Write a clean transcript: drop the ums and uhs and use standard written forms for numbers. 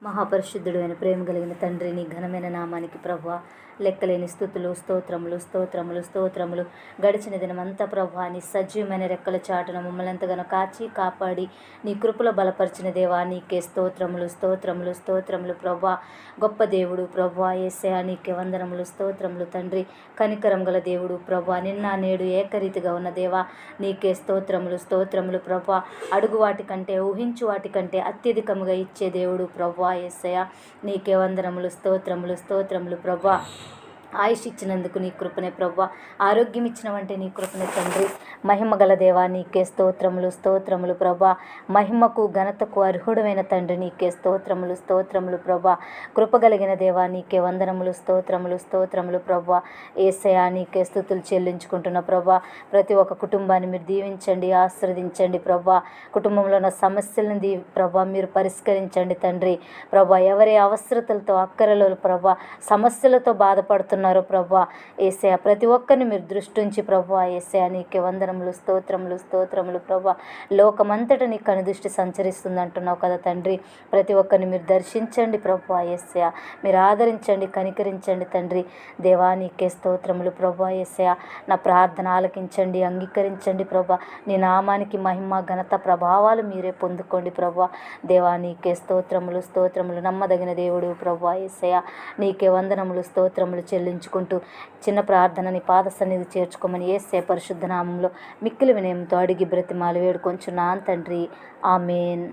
మహాపరిశుద్ధుడు అయిన ప్రేమ కలిగిన తండ్రి, నీ ఘనమైన నామానికి ప్రభువా లెక్కలేని స్థుతులు, స్తోత్రములు స్తోత్రములు స్తోత్రములు. గడిచిన దినమంతా ప్రభువా నీ సజీవమైన రెక్కల చాటున మమ్మల్ని ఎంతగానో కాచి కాపాడి నీ కృపలో బలపరిచిన దేవా నీకే స్తోత్రములు స్తోత్రములు స్తోత్రములు. ప్రభువా గొప్ప దేవుడు ప్రభువా యేసయ్యా నీకే వందనములు స్తోత్రములు. తండ్రి కనికరం గల దేవుడు ప్రభువా, నిన్న నేడు ఏకరీతిగా ఉన్న దేవా నీకే స్తోత్రములు స్తోత్రములు. ప్రభువా అడుగు వాటి కంటే ఊహించు వాటి కంటే అత్యధికముగా ఇచ్చే దేవుడు ప్రభువా యేసయ్యా నీకే వందనములు స్తోత్రములు స్తోత్రములు. ప్రభువా ఆయుష్ ఇచ్చినందుకు నీ కృపనే ప్రభువా, ఆరోగ్యం ఇచ్చినవంటే నీ కృపనే తండ్రి. మహిమ గల దేవా నీకే స్తోత్రములు స్తోత్రములు. ప్రభువా మహిమకు ఘనతకు అర్హుడమైన తండ్రి నీకే స్తోత్రములు స్తోత్రములు. ప్రభువా కృపగలిగిన దేవా నీకే వందనములు స్తోత్రములు స్తోత్రములు. ప్రభువా యేసయ్యా నీకే స్తుతులు చెల్లించుకుంటున్న ప్రభువా, ప్రతి ఒక్క కుటుంబాన్ని మీరు దీవించండి, ఆశీర్వదించండి. ప్రభువా కుటుంబంలో ఉన్న సమస్యలను ప్రభువా మీరు పరిష్కరించండి తండ్రి. ప్రభువా ఎవరి అవసరతలతో అక్కరలో ప్రభువా సమస్యలతో బాధపడుతున్నారు ప్రభువా యేసయ్యా ప్రతి ఒక్కరిని మీరు దృష్టి ఉంచి ప్రభువా యేసయ్యా నీకే వందనములు స్తోత్రములు స్తోత్రములు. ప్రభువా లోకమంతటా నీ కనుదృష్టి సంచరిస్తుంది అంటున్నావు కదా తండ్రి. ప్రతి ఒక్కరిని మీరు దర్శించండి ప్రభువా యేసయ్యా, మీరు ఆదరించండి, కనికరించండి తండ్రి. దేవా నీకే స్తోత్రములు. ప్రభువా యేసయ్యా నా ప్రార్థన ఆలకించండి, అంగీకరించండి ప్రభువా. నీ నామానికి మహిమ ఘనత ప్రభావాలు మీరే పొందుకోండి ప్రభువా. దేవా నీకే స్తోత్రములు స్తోత్రములు. నమ్మదగిన దేవుడు ప్రభువా యేసయ్యా నీకే వందనములు స్తోత్రములు చెల్లించుకుంటూ చిన్న ప్రార్థనని పాద సన్నిధి చేర్చుకోమని యేసయ్య పరిశుద్ధ నామంలో మిక్కిలి వినయంతో అడిగి బ్రతిమాలు వేడుకొంచున్నాను తండ్రి. ఆమేన్.